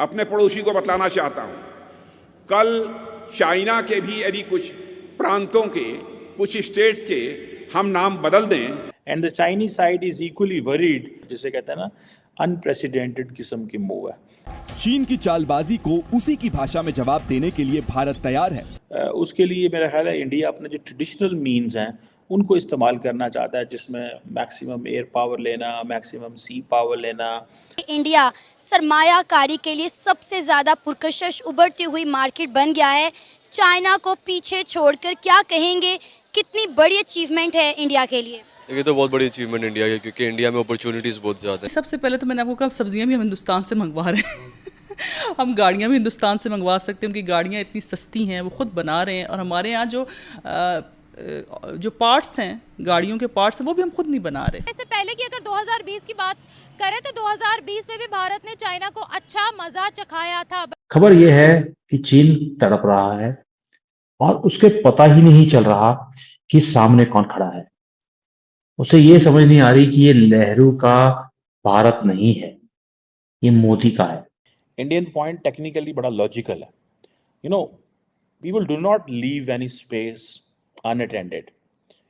अपने पड़ोसी को बतलाना चाहता हूं, कल चाइना के भी यदि कुछ प्रांतों के, कुछ स्टेट्स के हम नाम बदल दें, and the Chinese side is equally worried, जिसे कहते हैं ना अनप्रेसिडेंटेड किस्म की मूव है। चीन की चालबाजी को उसी की भाषा में जवाब देने के लिए भारत तैयार है। उसके लिए मेरा ख्याल है इंडिया अपने जो ट्रेडिशनल मीन्स हैं उनको इस्तेमाल करना चाहता है, जिसमें मैक्सिमम एयर पावर लेना, मैक्सिमम सी पावर लेना। इंडिया सरमायाकारी के लिए सबसे ज़्यादा पुरकशिश उभरती हुई मार्केट बन गया है। चाइना को पीछे छोड़कर क्या कहेंगे, कितनी बड़ी अचीवमेंट है इंडिया के लिए? ये तो बहुत बड़ी अचीवमेंट इंडिया की, क्योंकि इंडिया में अपॉर्चुनिटीज़ बहुत ज़्यादा है। सबसे पहले तो मैंने आपको कहा सब्जियां भी हम हिंदुस्तान से मंगवा रहे हैं हम गाड़ियां भी हिंदुस्तान से मंगवा सकते हैं, उनकी गाड़ियां इतनी सस्ती हैं, वो खुद बना रहे हैं। और हमारे यहाँ जो पार्ट्स हैं, गाड़ियों के पार्ट्स हैं, वो भी हम खुद नहीं बना रहे। इससे पहले कि अगर 2020 की बात करें तो 2020 में भी भारत ने चाइना को अच्छा मजा चखाया था। खबर यह है कि चीन तड़प रहा है और उसके पता ही नहीं चल रहा कि सामने कौन खड़ा है। उसे ये समझ नहीं आ रही कि ये नेहरू का भारत नहीं है, ये मोदी का है। इंडियन पॉइंट टेक्निकली बड़ा लॉजिकल है। You no, people do not leave any space unattended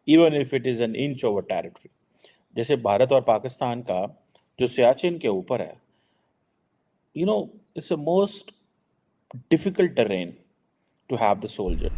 even if it is an inch over territory. जैसे भारत और पाकिस्तान का जो सियाचिन के ऊपर है, you know, it's a most difficult terrain to have the soldier.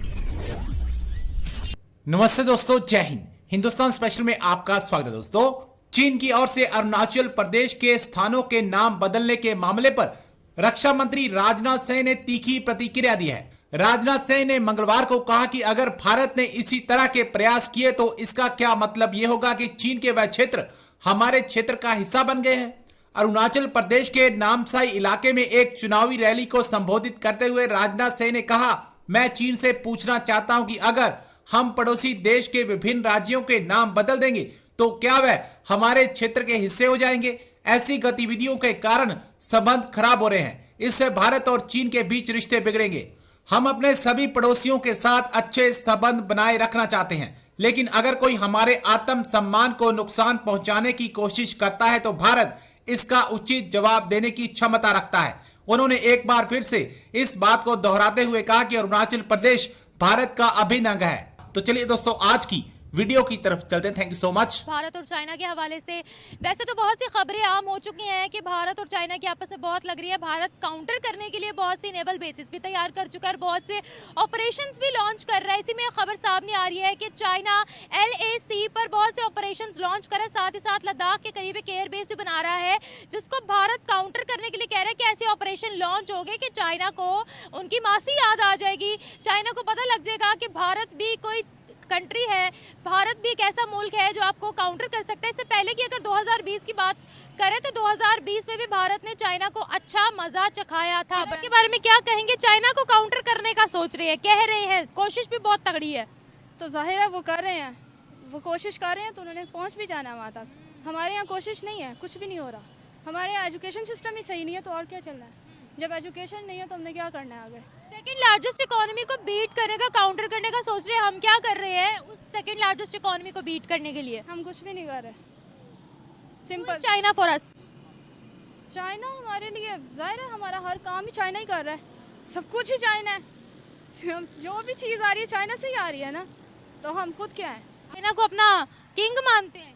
नमस्ते दोस्तों, जय हिंद। हिंदुस्तान स्पेशल में आपका स्वागत है। दोस्तों, चीन की ओर से अरुणाचल प्रदेश के स्थानों के नाम बदलने के मामले पर रक्षा मंत्री राजनाथ सिंह ने तीखी प्रतिक्रिया दी है। राजनाथ सिंह ने मंगलवार को कहा कि अगर भारत ने इसी तरह के प्रयास किए तो इसका क्या मतलब यह होगा कि चीन के वह क्षेत्र हमारे क्षेत्र का हिस्सा बन गए हैं। अरुणाचल प्रदेश के नामसाई इलाके में एक चुनावी रैली को संबोधित करते हुए राजनाथ सिंह ने कहा, मैं चीन से पूछना चाहता हूं कि अगर हम पड़ोसी देश के विभिन्न राज्यों के नाम बदल देंगे तो क्या वह हमारे क्षेत्र के हिस्से हो जाएंगे। ऐसी गतिविधियों के कारण संबंध खराब हो रहे हैं, इससे भारत और चीन के बीच रिश्ते बिगड़ेंगे। हम अपने सभी पड़ोसियों के साथ अच्छे संबंध बनाए रखना चाहते हैं, लेकिन अगर कोई हमारे आत्म सम्मान को नुकसान पहुंचाने की कोशिश करता है तो भारत इसका उचित जवाब देने की क्षमता रखता है। उन्होंने एक बार फिर से इस बात को दोहराते हुए कहा कि अरुणाचल प्रदेश भारत का अभिन्न अंग है। तो चलिए दोस्तों, आज की वीडियो की तरफ चलते हैं। Thank you so much. Bharat और चाइना के हवाले से वैसे तो बहुत सी खबरें आम हो चुकी हैं कि भारत और चाइना की आपस में बहुत लग रही है। भारत काउंटर करने के लिए बहुत सी नेवल बेसिस भी तैयार कर चुका है और बहुत से ऑपरेशंस भी लॉन्च कर रहा है। इसी में खबर सामने आ रही है कि चाइना LAC पर बहुत से ऑपरेशंस लॉन्च कर रहा है, साथ ही साथ लद्दाख के करीब एक एयर बेस भी बना रहा है, जिसको भारत काउंटर करने के लिए कह रहा है कि ऐसे ऑपरेशन लॉन्च हो गए कि चाइना को उनकी मासी याद आ जाएगी। चाइना को पता लग जाएगा कि भारत भी कोई कंट्री है, भारत भी एक ऐसा मुल्क है जो आपको काउंटर कर सकता है। इससे पहले कि अगर 2020 की बात करें तो 2020 में भी भारत ने चाइना को अच्छा मजा चखाया था। के बारे में क्या कहेंगे? चाइना को काउंटर करने का सोच रहे हैं, कह रहे हैं, कोशिश भी बहुत तगड़ी है। तो जाहिर है वो कर रहे हैं, वो कोशिश कर रहे हैं तो उन्होंने पहुंच भी जाना है वहाँ तक। हमारे यहाँ कोशिश नहीं है, कुछ भी नहीं हो रहा। हमारे यहाँ एजुकेशन सिस्टम ही सही नहीं है तो और क्या चल रहा है। जब एजुकेशन नहीं है तो हमने क्या करना है आगे। सेकंड लार्जेस्ट इकोनॉमी को बीट करने का, काउंटर करने का सोच रहे हैं। हम क्या कर रहे हैं उस सेकंड लार्जेस्ट इकोनॉमी को बीट करने के लिए? हम कुछ भी नहीं कर रहे। Simple. China for us. China हमारे लिए जाहिर है, हमारा हर काम ही चाइना ही कर रहा है, सब कुछ ही चाइना है। जो भी चीज़ आ रही है चाइना से ही आ रही है ना, तो हम खुद क्या है? चाइना को अपना किंग मानते हैं?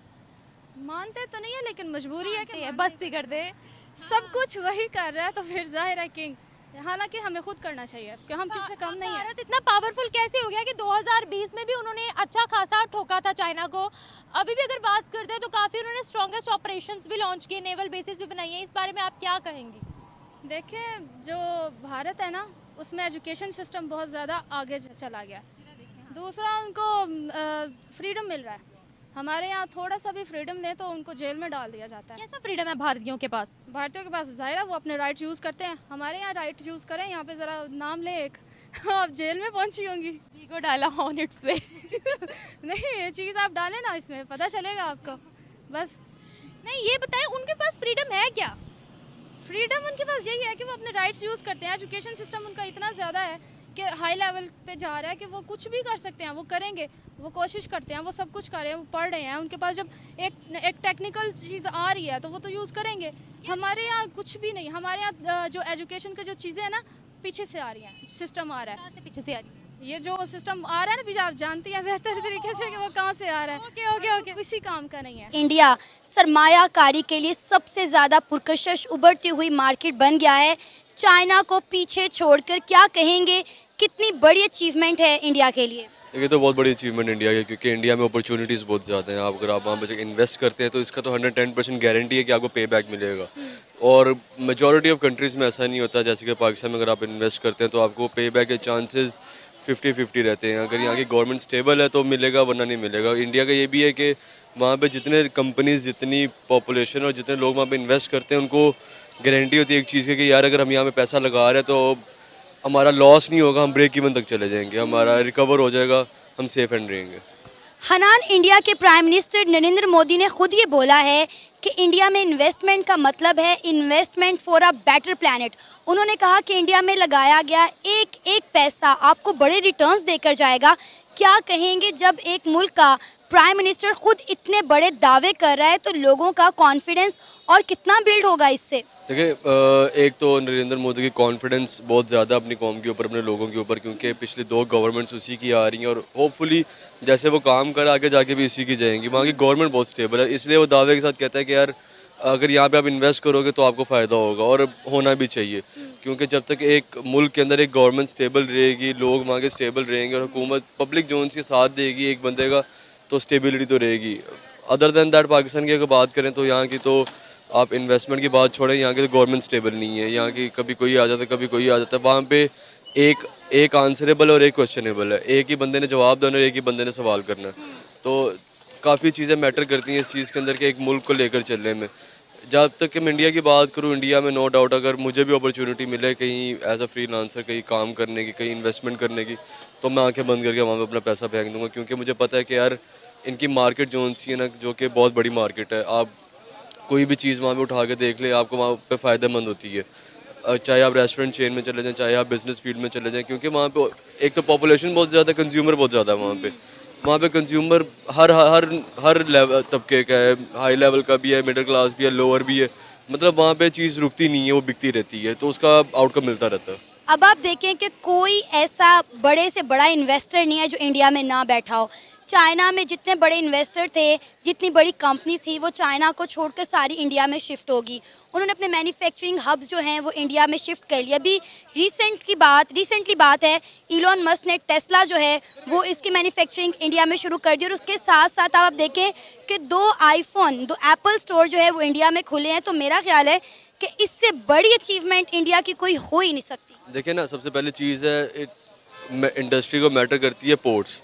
मानते तो नहीं है, लेकिन मजबूरी है कि बस ही कर दे। सब कुछ वही कर रहा है तो फिर जाहिर है किंग। हालांकि हमें खुद करना चाहिए कि हम किससे कम नहीं है। भारत इतना पावरफुल कैसे हो गया कि 2020 में भी उन्होंने अच्छा खासा ठोका था चाइना को। अभी भी अगर बात करते हैं तो काफ़ी उन्होंने स्ट्रॉन्गेस्ट ऑपरेशंस भी लॉन्च किए, नेवल बेसिस भी बनाई है। इस बारे में आप क्या कहेंगे? देखिए, जो भारत है ना, उसमें एजुकेशन सिस्टम बहुत ज़्यादा आगे चला गया। दूसरा, उनको फ्रीडम मिल रहा है। हमारे यहाँ थोड़ा सा भी फ्रीडम लें तो उनको जेल में डाल दिया जाता है। कैसा फ्रीडम है भारतीयों के पास? भारतीयों के पास जाहिर है वो अपने राइट यूज़ करते हैं। हमारे यहाँ राइट यूज़ करें, यहाँ पे ज़रा नाम लें एक आप जेल में पहुँची होंगी। वीगो डाला ऑन इट्स वे। नहीं, ये चीज़ आप डालें ना, इसमें पता चलेगा आपको। बस नहीं, ये बताएं उनके पास फ्रीडम है क्या? फ्रीडम उनके पास यही है कि वो अपने राइट्स यूज़ करते हैं। एजुकेशन सिस्टम उनका इतना ज़्यादा है कि हाई लेवल पे जा रहा है कि वो कुछ भी कर सकते हैं, वो करेंगे, वो कोशिश करते हैं, वो सब कुछ कर रहे हैं, वो पढ़ रहे हैं, उनके पास जब एक टेक्निकल चीज़ आ रही है तो वो तो यूज़ करेंगे। हमारे यहाँ कुछ भी नहीं, हमारे यहाँ जो एजुकेशन की जो चीज़ें हैं ना पीछे से आ रही हैं, सिस्टम आ रहा है। कहाँ से पीछे से आ रही है? ये जो सिस्टम आ रहा है ना पीछे, आप जानती हैं बेहतर तरीके से कि वो कहाँ से आ रहा है। Okay okay okay. किसी काम का नहीं है। इंडिया सरमायाकारी के लिए सबसे ज़्यादा पुरकशिश उभरती हुई मार्केट बन गया है। चाइना को पीछे छोड़कर क्या कहेंगे, कितनी बड़ी अचीवमेंट है इंडिया के लिए? ये तो बहुत बड़ी अचीवमेंट इंडिया की, क्योंकि इंडिया में अपॉर्चुनिटीज़ बहुत ज़्यादा हैं। अगर आप वहाँ पर इन्वेस्ट करते हैं तो इसका तो 110% गारंटी है कि आपको पे बैक मिलेगा। और मेजॉरिटी ऑफ कंट्रीज़ में ऐसा नहीं होता, जैसे कि पाकिस्तान में अगर आप इन्वेस्ट करते हैं तो आपको पे बैक के चांसेस 50-50 रहते हैं। अगर यहाँ की गवर्नमेंट स्टेबल है तो मिलेगा, वरना नहीं मिलेगा। इंडिया का ये भी है कि वहाँ पे जितने कंपनीज, जितनी पॉपुलेशन और जितने लोग वहाँ पे इन्वेस्ट करते हैं उनको गारंटी होती है एक चीज़ की कि यार अगर हम यहाँ पे पैसा लगा रहे हैं तो हमारा लॉस नहीं होगा, हम ब्रेक इवन तक चले जाएंगे, हमारा रिकवर हो जाएगा, हम सेफ एंड रहेंगे। हनान, इंडिया के प्राइम मिनिस्टर नरेंद्र मोदी ने खुद ये बोला है कि इंडिया में इन्वेस्टमेंट का मतलब है investment for a better planet. उन्होंने कहा कि इंडिया में लगाया गया एक एक पैसा आपको बड़े रिटर्न्स देकर जाएगा। क्या कहेंगे जब एक मुल्क का प्राइम मिनिस्टर खुद इतने बड़े दावे कर रहा है तो लोगों का कॉन्फिडेंस और कितना बिल्ड होगा इससे? देखिए, एक तो नरेंद्र मोदी की कॉन्फिडेंस बहुत ज़्यादा अपनी कौम के ऊपर, अपने लोगों के ऊपर, क्योंकि पिछली 2 गवर्नमेंट्स उसी की आ रही हैं और होपफुली जैसे वो काम कर आगे जाके भी उसी की जाएंगी। वहाँ की गवर्नमेंट बहुत स्टेबल है, इसलिए वो दावे के साथ कहता है कि यार अगर यहाँ पे आप इन्वेस्ट करोगे तो आपको फ़ायदा होगा, और होना भी चाहिए। क्योंकि जब तक एक मुल्क के अंदर एक गवर्नमेंट स्टेबल रहेगी, लोग वहाँ के स्टेबल रहेंगे और हुकूमत पब्लिक जो उनसे साथ देगी एक बंदे का, तो स्टेबिलिटी तो रहेगी। अदर दैन दैट पाकिस्तान की अगर बात करें तो यहाँ की तो आप इन्वेस्टमेंट की बात छोड़ें, यहाँ की तो गवर्नमेंट स्टेबल नहीं है। यहाँ की कभी कोई आ जाता है, कभी कोई आ जाता है। वहाँ पे एक आंसरेबल और एक क्वेश्चनेबल है, एक ही बंदे ने जवाब देना और एक ही बंदे ने सवाल करना है। तो काफ़ी चीज़ें मैटर करती हैं इस चीज़ के अंदर कि एक मुल्क को लेकर चलने में। जब तक कि मैं इंडिया की बात करूँ, इंडिया में नो डाउट अगर मुझे भी अपॉर्चुनिटी मिले कहीं एज अ फ्रीलांसर कहीं काम करने की, कहीं इन्वेस्टमेंट करने की, तो मैं आंखें बंद करके वहाँ पे अपना पैसा फेंक दूँगा। क्योंकि मुझे पता है कि यार इनकी मार्केट जो सी है ना, जो कि बहुत बड़ी मार्केट है, आप कोई भी चीज़ वहाँ पे उठा के देख ले, आपको वहाँ पे फ़ायदेमंद होती है। चाहे आप रेस्टोरेंट चेन में चले जाएं, चाहे आप बिज़नेस फील्ड में चले जाएं, क्योंकि वहाँ पे एक तो पॉपुलेशन बहुत ज़्यादा, कंज्यूमर बहुत ज़्यादा है वहाँ पे कंज्यूमर हर लेवल तबके का है, हाई लेवल का भी है, मिडिल क्लास भी है, लोअर भी है। मतलब वहाँ पे चीज़ रुकती नहीं है, वो बिकती रहती है, तो उसका आउटकम मिलता रहता है। अब आप देखें कि कोई ऐसा बड़े से बड़ा इन्वेस्टर नहीं है जो इंडिया में ना बैठा हो। चाइना में जितने बड़े इन्वेस्टर थे, जितनी बड़ी कंपनी थी, वो चाइना को छोड़कर सारी इंडिया में शिफ्ट होगी। उन्होंने अपने मैन्युफैक्चरिंग हब्स जो हैं वो इंडिया में शिफ्ट कर लिया। अभी रिसेंटली बात है, इलॉन मस्क ने टेस्ला जो है वो इसकी मैन्युफैक्चरिंग इंडिया में शुरू कर दी। और उसके साथ साथ आप देखें कि 2 एप्पल स्टोर जो है वो इंडिया में खुले हैं। तो मेरा ख्याल है कि इससे बड़ी अचीवमेंट इंडिया की कोई हो ही नहीं सकती। देखिए ना, सबसे पहली चीज़ है इंडस्ट्री को मैटर करती है पोर्ट्स।